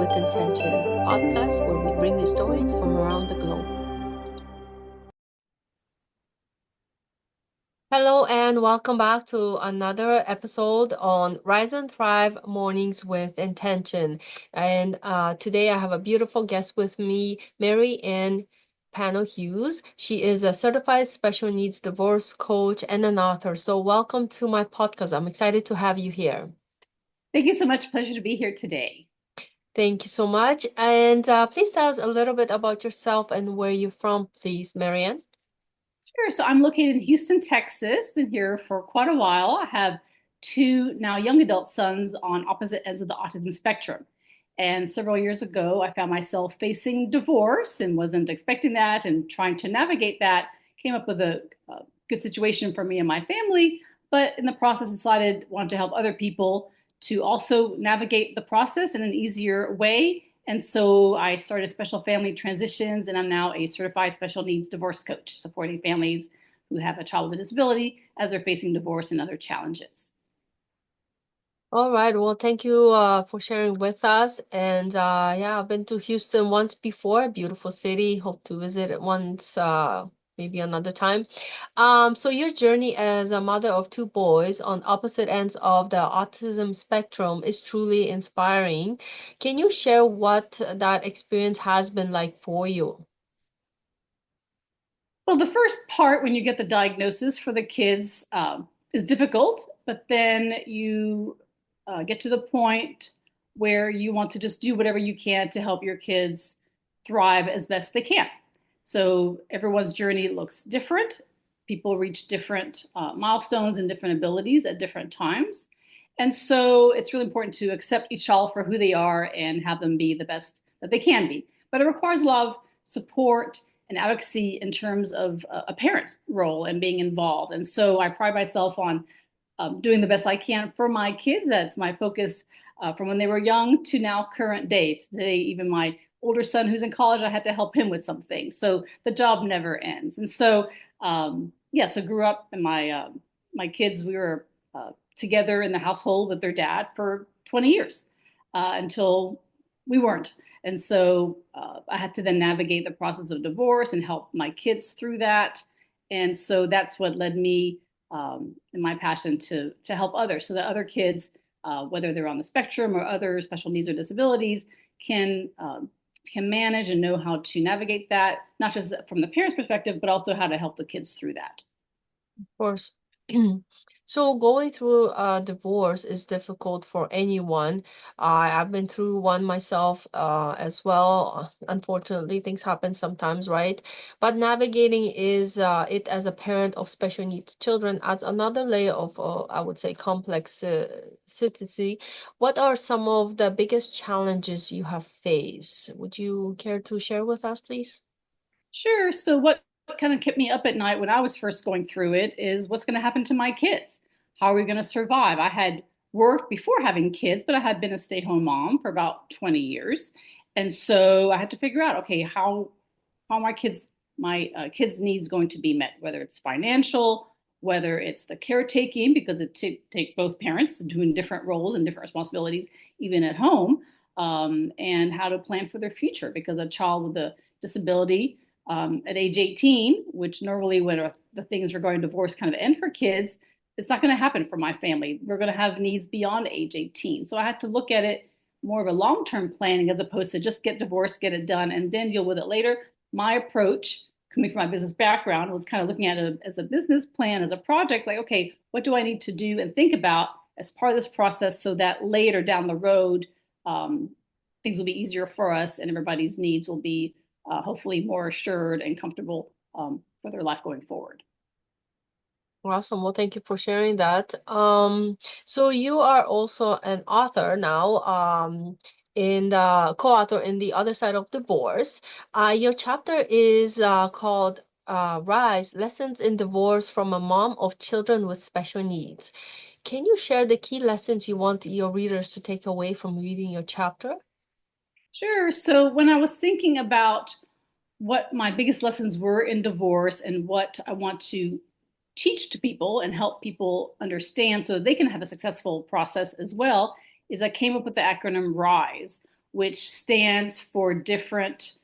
with Intention, podcast where we bring you stories from around the globe. Hello, and welcome back to another episode on Rise and Thrive Mornings with Intention. And today I have a beautiful guest with me, Mary Ann Hughes. She is a certified special needs divorce coach and an author. So, welcome to my podcast. I'm excited to have you here. Thank you so much. Pleasure to be here today. Thank you so much. And please tell us a little bit about yourself and where you're from, please, Marianne. Sure. So I'm located in Houston, Texas. Been here for quite a while. I have two now young adult sons on opposite ends of the autism spectrum. And several years ago, I found myself facing divorce and wasn't expecting that and trying to navigate that. Came up with a good situation for me and my family, but in the process decided wanted to help other people to also navigate the process in an easier way. And so I started Special Family Transitions, and I'm now a certified special needs divorce coach, supporting families who have a child with a disability as they're facing divorce and other challenges. All right. Well, thank you for sharing with us. And yeah, I've been to Houston once before, beautiful city. Hope to visit it once, maybe another time. So your journey as a mother of two boys on opposite ends of the autism spectrum is truly inspiring. Can you share what that experience has been like for you? Well, the first part when you get the diagnosis for the kids is difficult, but then you get to the point where you want to just do whatever you can to help your kids thrive as best they can. So everyone's journey looks different. People reach different milestones and different abilities at different times. And so it's really important to accept each child for who they are and have them be the best that they can be. But it requires a lot of support and advocacy in terms of a parent role and being involved. And so I pride myself on doing the best I can for my kids. That's my focus from when they were young to now current day. Today, even my older son who's in college, I had to help him with some things. So the job never ends. And so, so grew up and my kids, we were together in the household with their dad for 20 years until we weren't. And so I had to then navigate the process of divorce and help my kids through that. And so that's what led me in my passion to help others so that other kids, whether they're on the spectrum or other special needs or disabilities, can manage and know how to navigate that, not just from the parents' perspective, but also how to help the kids through that. Of course. So going through a divorce is difficult for anyone. I've been through one myself as well. Unfortunately, things happen sometimes, right? But navigating is it as a parent of special needs children adds another layer of, I would say, complexity. What are some of the biggest challenges you have faced? Would you care to share with us, please? Sure. So what kind of kept me up at night when I was first going through it is what's going to happen to my kids? How are we going to survive? I had worked before having kids, but I had been a stay-home mom for about 20 years. And so I had to figure out, okay, how my kids' needs going to be met, whether it's financial, whether it's the caretaking, because it take both parents doing different roles and different responsibilities, even at home, and how to plan for their future, because a child with a disability at age 18, which normally when the things regarding divorce kind of end for kids, it's not going to happen for my family. We're going to have needs beyond age 18. So I had to look at it more of a long-term planning as opposed to just get divorced, get it done, and then deal with it later. My approach, coming from my business background, was kind of looking at it as a business plan, as a project, like, okay, what do I need to do and think about as part of this process so that later down the road, things will be easier for us and everybody's needs will be hopefully more assured and comfortable for their life going forward. Awesome. Well, thank you for sharing that. So you are also an author now, in the co-author in The Other Side of Divorce. Your chapter is called Rise, Lessons in Divorce from a Mom of Children with Special Needs. Can you share the key lessons you want your readers to take away from reading your chapter? Sure. So when I was thinking about what my biggest lessons were in divorce and what I want to teach to people and help people understand so that they can have a successful process as well, is I came up with the acronym RISE, which stands for different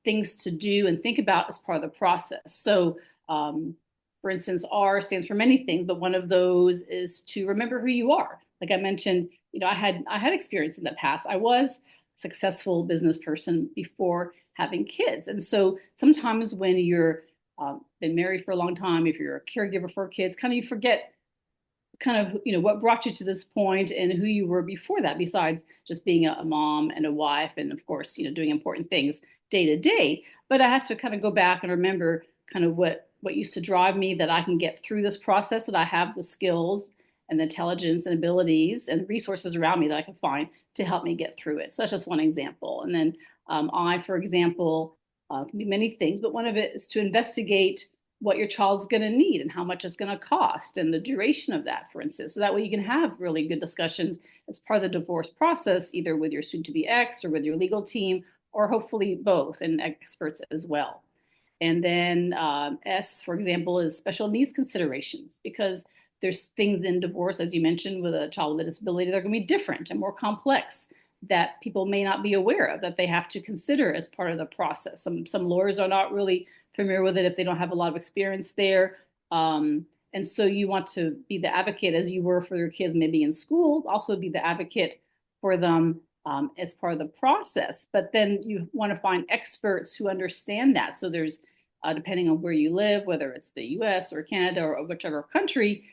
things to do and think about as part of the process. So, for instance, R stands for many things, but one of those is to remember who you are. Like I mentioned, I had experience in the past. I was a successful business person before having kids, and so sometimes when you're been married for a long time, if you're a caregiver for kids, kind of you forget kind of what brought you to this point and who you were before that, besides just being a mom and a wife, and of course doing important things day to day. But I had to kind of go back and remember kind of what used to drive me, that I can get through this process, that I have the skills and the intelligence and abilities and resources around me that I can find to help me get through it. So that's just one example. And then I, for example, can be many things, but one of it is to investigate what your child's going to need and how much it's going to cost and the duration of that, for instance. So that way you can have really good discussions as part of the divorce process, either with your soon to be ex or with your legal team, or hopefully both, and experts as well. And then S, for example, is special needs considerations, because there's things in divorce, as you mentioned, with a child with a disability, that are going to be different and more complex, that people may not be aware of, that they have to consider as part of the process. Some lawyers are not really familiar with it if they don't have a lot of experience there. And so you want to be the advocate, as you were for your kids maybe in school, also be the advocate for them as part of the process. But then you want to find experts who understand that. So there's, depending on where you live, whether it's the US or Canada or whichever country,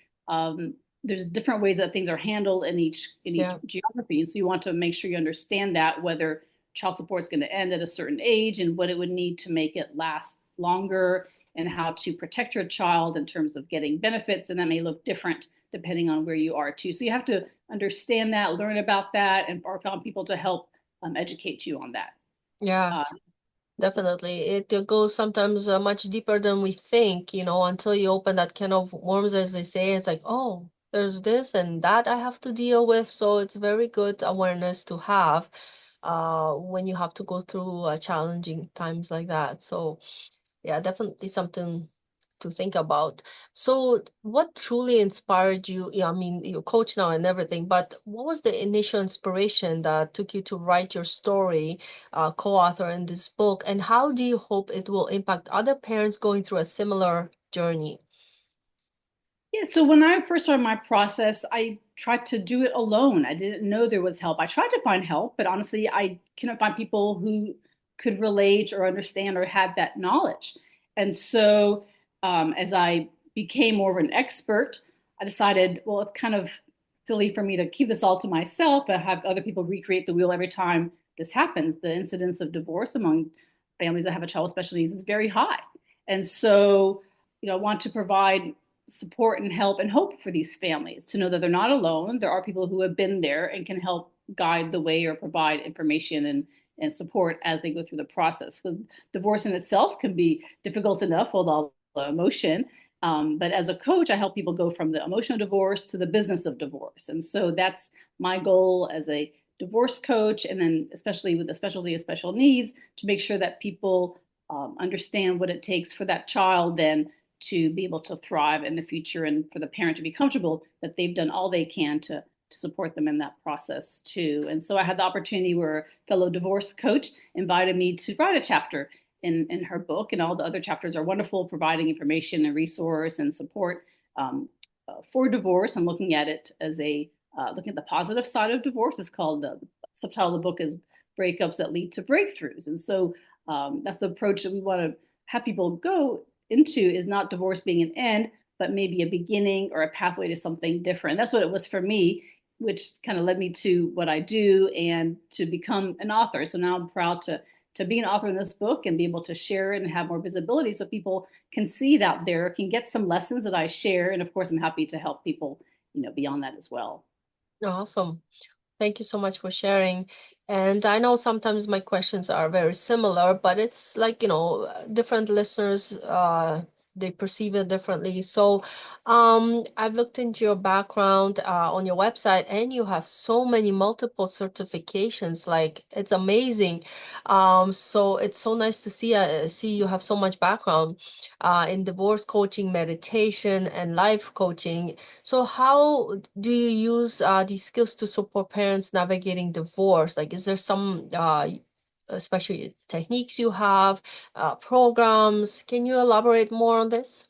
there's different ways that things are handled in each Yeah. geography. And so you want to make sure you understand that, whether child support is going to end at a certain age and what it would need to make it last longer, and how to protect your child in terms of getting benefits. And that may look different depending on where you are too. So you have to understand that, learn about that, and find people to help educate you on that. Yeah. Uh, Definitely. It goes sometimes much deeper than we think, until you open that can of worms, as they say. It's like, oh, there's this and that I have to deal with. So it's very good awareness to have when you have to go through challenging times like that. So yeah, definitely something to think about. So, what truly inspired you? Yeah, I mean, you're a coach now and everything, but what was the initial inspiration that took you to write your story, co-author in this book, and how do you hope it will impact other parents going through a similar journey? Yeah, so when I first started my process, I tried to do it alone. I didn't know there was help. I tried to find help, but honestly, I couldn't find people who could relate or understand or had that knowledge. And so, as I became more of an expert, I decided, well, it's kind of silly for me to keep this all to myself, but have other people recreate the wheel every time this happens. The incidence of divorce among families that have a child with special needs is very high. And so, I want to provide support and help and hope for these families, to know that they're not alone. There are people who have been there and can help guide the way or provide information and support as they go through the process. Because divorce in itself can be difficult enough with all the emotion. But as a coach, I help people go from the emotional divorce to the business of divorce. And so that's my goal as a divorce coach, and then especially with the specialty of special needs, to make sure that people understand what it takes for that child then to be able to thrive in the future, and for the parent to be comfortable that they've done all they can to support them in that process too. And so I had the opportunity where a fellow divorce coach invited me to write a chapter in her book, and all the other chapters are wonderful, providing information and resource and support for divorce. I'm looking at it as looking at the positive side of divorce. It's called, the subtitle of the book is Breakups That Lead to Breakthroughs. And so that's the approach that we want to have people go into, is not divorce being an end, but maybe a beginning or a pathway to something different. That's what it was for me, which kind of led me to what I do and to become an author. So now I'm proud to be an author in this book and be able to share it and have more visibility, so people can see it out there, can get some lessons that I share. And of course, I'm happy to help people, beyond that as well. Awesome. Thank you so much for sharing. And I know sometimes my questions are very similar, but it's like, different listeners they perceive it differently. So, I've looked into your background on your website, and you have so many multiple certifications. Like it's amazing. So it's so nice to see you have so much background in divorce coaching, meditation, and life coaching. So how do you use these skills to support parents navigating divorce? Like, is there some especially techniques you have, programs? Can you elaborate more on this?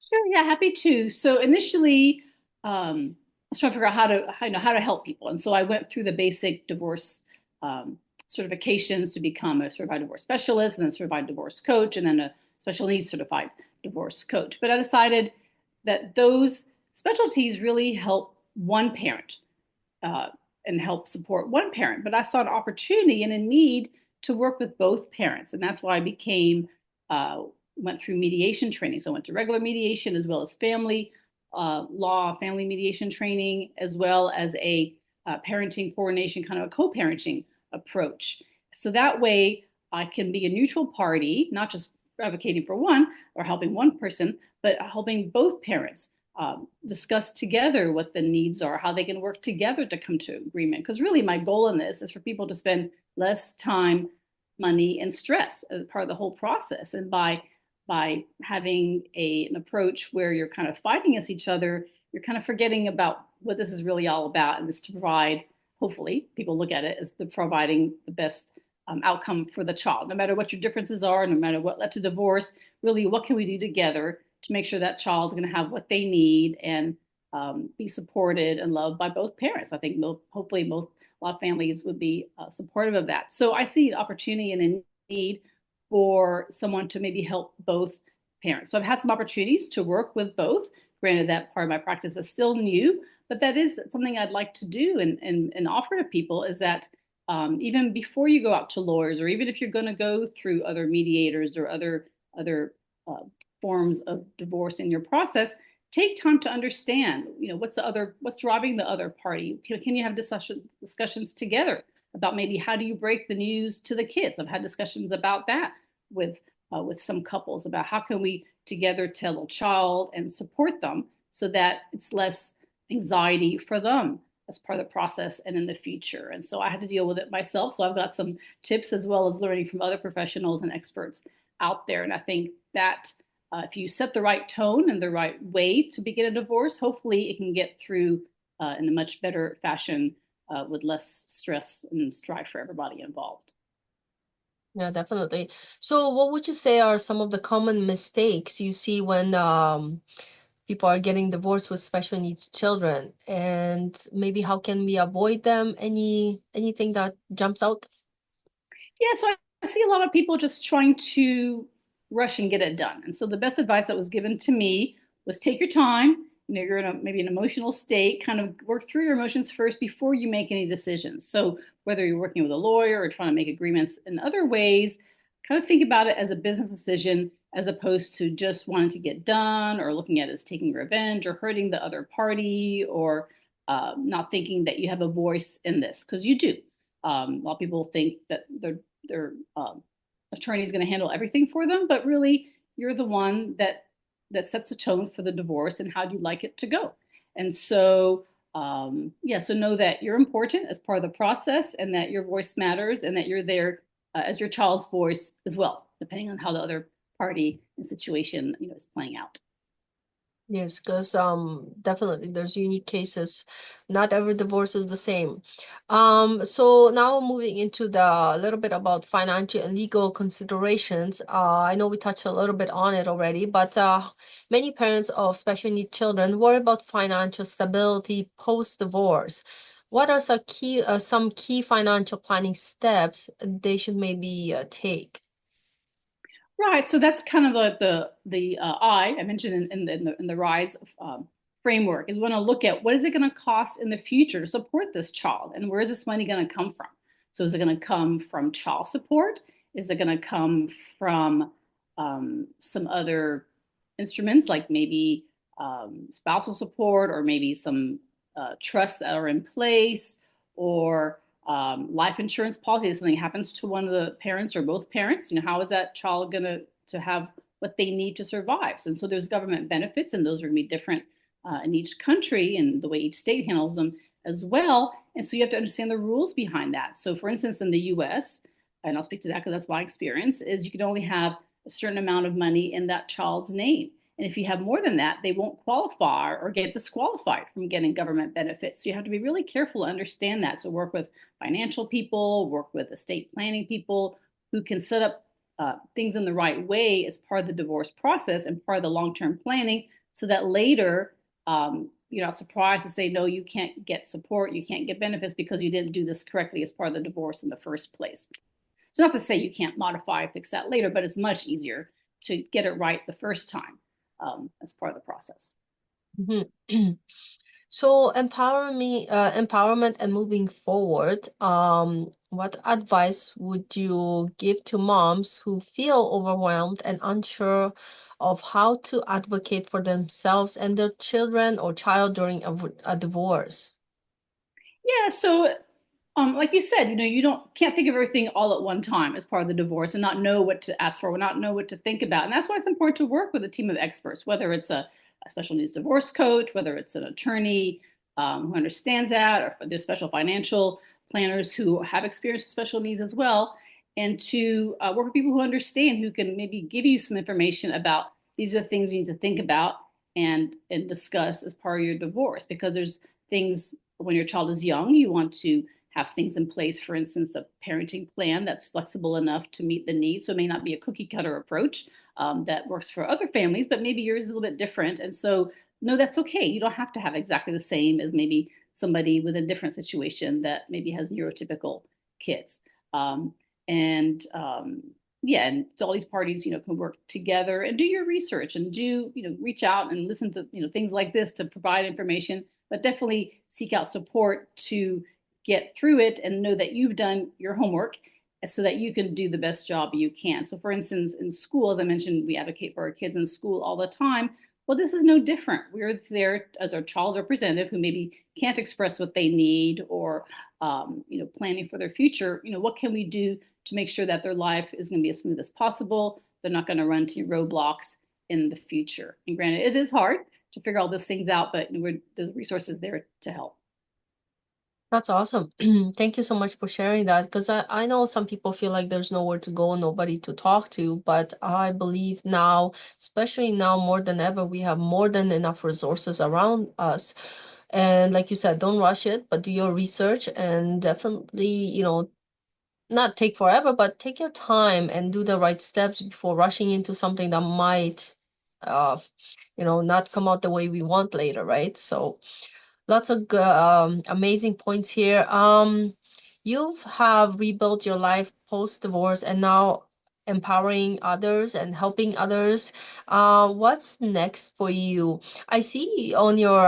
Sure, yeah, happy to. So initially, I was trying to figure out how to help people, and so I went through the basic divorce um, certifications to become a certified divorce specialist, and then certified divorce coach, and then a special needs certified divorce coach. But I decided that those specialties really help one parent uh, and help support one parent. But I saw an opportunity and a need to work with both parents. And that's why I went through mediation training. So I went to regular mediation as well as family law, family mediation training, as well as a parenting coordination, kind of a co parenting approach. So that way I can be a neutral party, not just advocating for one or helping one person, but helping both parents discuss together what the needs are, how they can work together to come to agreement. Because really, my goal in this is for people to spend less time, money, and stress as part of the whole process. And by having an approach where you're kind of fighting against each other, you're kind of forgetting about what this is really all about, and this to provide. Hopefully, people look at it as the providing the best outcome for the child, no matter what your differences are, no matter what led to divorce. Really, what can we do together to make sure that child's going to have what they need and be supported and loved by both parents? I think hopefully a lot of families would be supportive of that. So I see an opportunity and a need for someone to maybe help both parents. So I've had some opportunities to work with both. Granted, that part of my practice is still new, but that is something I'd like to do and offer to people is that even before you go out to lawyers, or even if you're going to go through other mediators or other uh, forms of divorce in your process, take time to understand, what's driving the other party. Can you have discussions together about maybe how do you break the news to the kids? I've had discussions about that with some couples about how can we together tell a child and support them so that it's less anxiety for them as part of the process and in the future. And so I had to deal with it myself. So I've got some tips as well as learning from other professionals and experts out there. And I think that if you set the right tone and the right way to begin a divorce, hopefully it can get through in a much better fashion with less stress and strife for everybody involved. Yeah, definitely. So what would you say are some of the common mistakes you see when people are getting divorced with special needs children, and maybe how can we avoid them? Anything that jumps out? Yeah, so I see a lot of people just trying to rush and get it done. And so the best advice that was given to me was take your time. You're in maybe an emotional state, kind of work through your emotions first before you make any decisions. So whether you're working with a lawyer or trying to make agreements in other ways, kind of think about it as a business decision as opposed to just wanting to get done or looking at it as taking revenge or hurting the other party or not thinking that you have a voice in this because you do. A lot of people think that their attorney is going to handle everything for them, but really you're the one that sets the tone for the divorce and how do you like it to go. And so yeah, so know that you're important as part of the process and that your voice matters and that you're there as your child's voice as well, depending on how the other party and situation is playing out. Yes, because definitely there's unique cases. Not every divorce is the same. So now moving into the little bit about financial and legal considerations. I know we touched a little bit on it already, but many parents of special need children worry about financial stability post-divorce. What are some key financial planning steps they should maybe take? Right. So that's kind of the I mentioned in the rise framework is we want to look at what is it going to cost in the future to support this child, and where is this money going to come from? So is it going to come from child support? Is it going to come from some other instruments like maybe spousal support or maybe some trusts that are in place or life insurance policy if something happens to one of the parents or both parents, how is that child going to have what they need to survive. And so there's government benefits, and those are going to be different in each country and the way each state handles them as well. And so you have to understand the rules behind that. So, for instance, in the US, and I'll speak to that because that's my experience, is you can only have a certain amount of money in that child's name. And if you have more than that, they won't qualify or get disqualified from getting government benefits. So you have to be really careful to understand that. So work with financial people, work with estate planning people who can set up things in the right way as part of the divorce process and part of the long-term planning, so that later you're not surprised to say, no, you can't get support, you can't get benefits because you didn't do this correctly as part of the divorce in the first place. So not to say you can't modify, fix that later, but it's much easier to get it right the first time as part of the process. Mhm. So empowerment and moving forward, what advice would you give to moms who feel overwhelmed and unsure of how to advocate for themselves and their children or child during a divorce? Yeah, so like you said, you don't can't think of everything all at one time as part of the divorce and not know what to ask for, or not know what to think about. And that's why it's important to work with a team of experts, whether it's a special needs divorce coach, whether it's an attorney who understands that, or there's special financial planners who have experience with special needs as well, and to work with people who understand, who can maybe give you some information about these are the things you need to think about and discuss as part of your divorce, because there's things when your child is young, you want to have things in place, for instance, a parenting plan that's flexible enough to meet the needs. So it may not be a cookie cutter approach that works for other families, but maybe yours is a little bit different. And so, no, that's okay. You don't have to have exactly the same as maybe somebody with a different situation that maybe has neurotypical kids. Um, and yeah, and so all these parties, can work together and do your research and reach out and listen to, things like this to provide information, but definitely seek out support to get through it and know that you've done your homework so that you can do the best job you can. So, for instance, in school, as I mentioned, we advocate for our kids in school all the time. Well, this is no different. We're there as our child's representative who maybe can't express what they need, or, planning for their future. What can we do to make sure that their life is going to be as smooth as possible? They're not going to run into roadblocks in the future. And granted, it is hard to figure all those things out, but there's resources there to help. That's awesome. Thank you so much for sharing that, because I know some people feel like there's nowhere to go, nobody to talk to, but I believe now, especially now more than ever, we have more than enough resources around us. And like you said, don't rush it, but do your research and definitely, not take forever, but take your time and do the right steps before rushing into something that might, uh, not come out the way we want later, right? So lots of amazing points here. You have rebuilt your life post-divorce and now empowering others and helping others. What's next for you? I see on your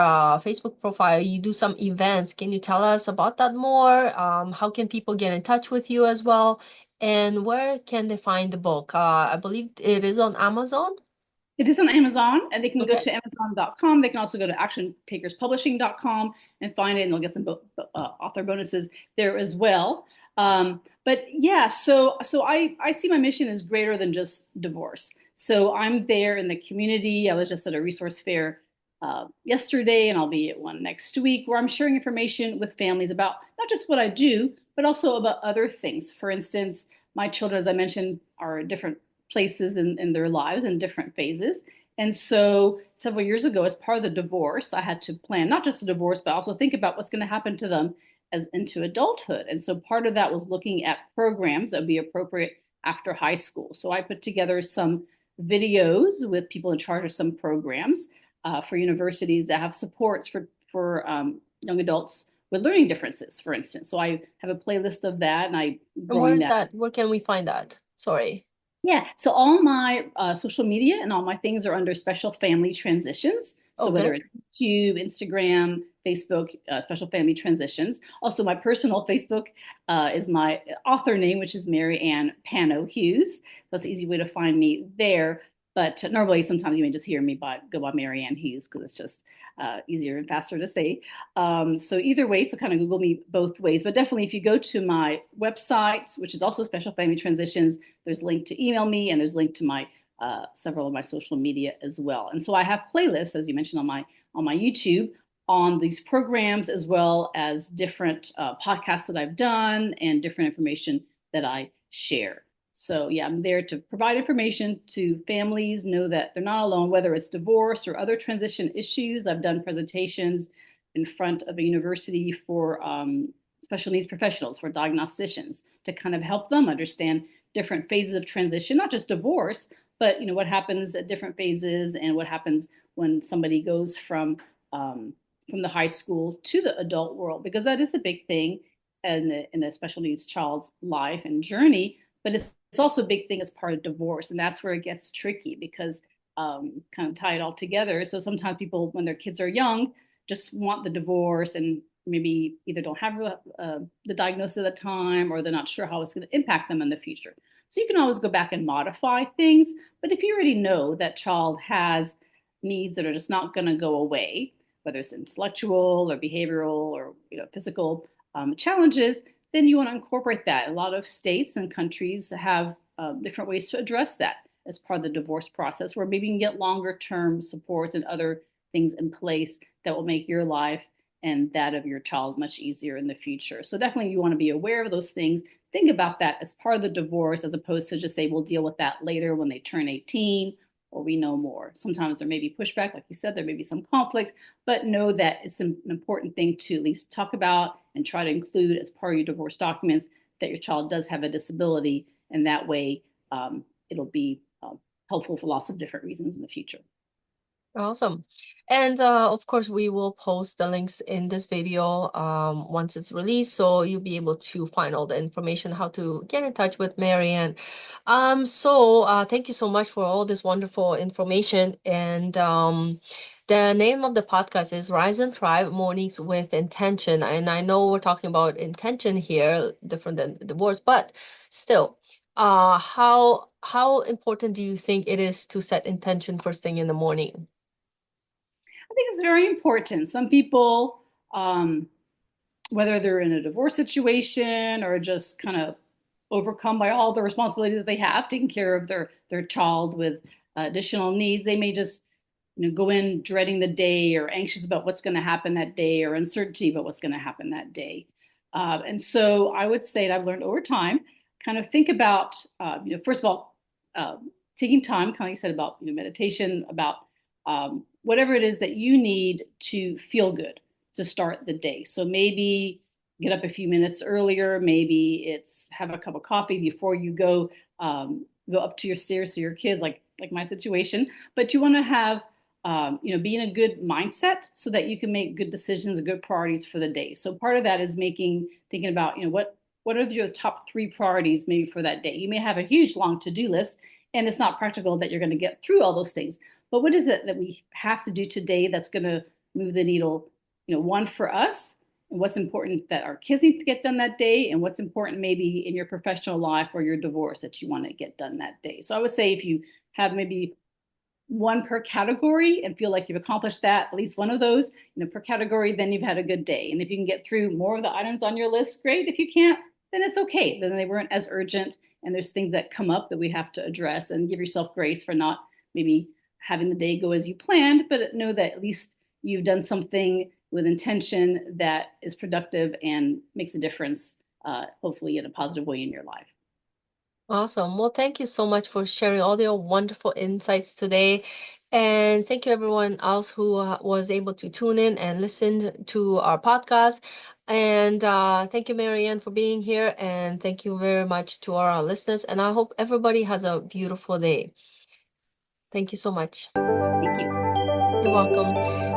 Facebook profile you do some events. Can you tell us about that more? How can people get in touch with you as well? And where can they find the book? I believe it is on Amazon. It is on Amazon, and they can go Okay. to Amazon.com. They can also go to actiontakerspublishing.com and find it, and they'll get some author bonuses there as well. But yeah, so I see my mission as greater than just divorce. So I'm there in the community. I was just at a resource fair yesterday, and I'll be at one next week, where I'm sharing information with families about not just what I do, but also about other things. For instance, my children, as I mentioned, are different places in their lives in different phases. And so several years ago, as part of the divorce, I had to plan not just a divorce, but also think about what's going to happen to them as into adulthood. And so part of that was looking at programs that would be appropriate after high school. So I put together some videos with people in charge of some programs for universities that have supports for young adults with learning differences, for instance. So I have a playlist of that, and I'm And where growing is that. that? Where can we find that? Sorry. Yeah, so all my social media and all my things are under Special Family Transitions. So Okay. whether it's YouTube, Instagram, Facebook, Special Family Transitions. Also, my personal Facebook is my author name, which is Mary Ann Hughes. So that's an easy way to find me there. But normally, sometimes you may just hear me go by Mary Ann Hughes, because it's just easier and faster to say. So either way, so kind of Google me both ways. But definitely, if you go to my website, which is also Special Family Transitions, there's a link to email me, and there's a link to my several of my social media as well. And so I have playlists, as you mentioned, on my YouTube on these programs, as well as different podcasts that I've done and different information that I share. So yeah, I'm there to provide information to families, know that they're not alone, whether it's divorce or other transition issues. I've done presentations in front of a university for special needs professionals, for diagnosticians, to kind of help them understand different phases of transition, not just divorce, but what happens at different phases and what happens when somebody goes from the high school to the adult world, because that is a big thing in a special needs child's life and journey. But it's also a big thing as part of divorce, and that's where it gets tricky because kind of tie it all together. So sometimes people, when their kids are young, just want the divorce and maybe either don't have the diagnosis at the time, or they're not sure how it's going to impact them in the future. So you can always go back and modify things. But if you already know that child has needs that are just not going to go away, whether it's intellectual or behavioral or physical challenges, then you want to incorporate that. A lot of states and countries have different ways to address that as part of the divorce process, where maybe you can get longer term supports and other things in place that will make your life and that of your child much easier in the future. So definitely you want to be aware of those things. Think about that as part of the divorce, as opposed to just say we'll deal with that later when they turn 18 or we know more. Sometimes there may be pushback, like you said, there may be some conflict, but know that it's an important thing to at least talk about and try to include as part of your divorce documents that your child does have a disability, and that way it'll be helpful for lots of different reasons in the future. Awesome. And of course, we will post the links in this video once it's released, so you'll be able to find all the information how to get in touch with Mary Ann. Thank you so much for all this wonderful information. And the name of the podcast is Rise and Thrive Mornings with Intention. And I know we're talking about intention here, different than divorce, but still, how important do you think it is to set intention first thing in the morning? I think it's very important. Some people, whether they're in a divorce situation or just kind of overcome by all the responsibilities that they have, taking care of their child with additional needs, they may just go in dreading the day or anxious about what's going to happen that day or uncertainty about what's going to happen that day. And so I would say, that I've learned over time, kind of think about, first of all, taking time, kind of like you said, about meditation, about whatever it is that you need to feel good to start the day. So maybe get up a few minutes earlier. Maybe it's have a cup of coffee before you go up to your stairs to your kids, like my situation. But you want to have be in a good mindset so that you can make good decisions and good priorities for the day. So part of that is thinking about what are your top 3 priorities maybe for that day. You may have a huge long to-do list, and it's not practical that you're going to get through all those things. But what is it that we have to do today that's going to move the needle, one for us, and what's important that our kids need to get done that day, and what's important maybe in your professional life or your divorce that you want to get done that day. So I would say if you have maybe one per category and feel like you've accomplished that, at least one of those, per category, then you've had a good day. And if you can get through more of the items on your list, great. If you can't, then it's okay. Then they weren't as urgent, and there's things that come up that we have to address, and give yourself grace for not maybe having the day go as you planned, but know that at least you've done something with intention that is productive and makes a difference, hopefully in a positive way in your life. Awesome. Well, thank you so much for sharing all your wonderful insights today. And thank you everyone else who was able to tune in and listen to our podcast. And thank you, Mary Ann, for being here. And thank you very much to our listeners. And I hope everybody has a beautiful day. Thank you so much. Thank you. You're welcome.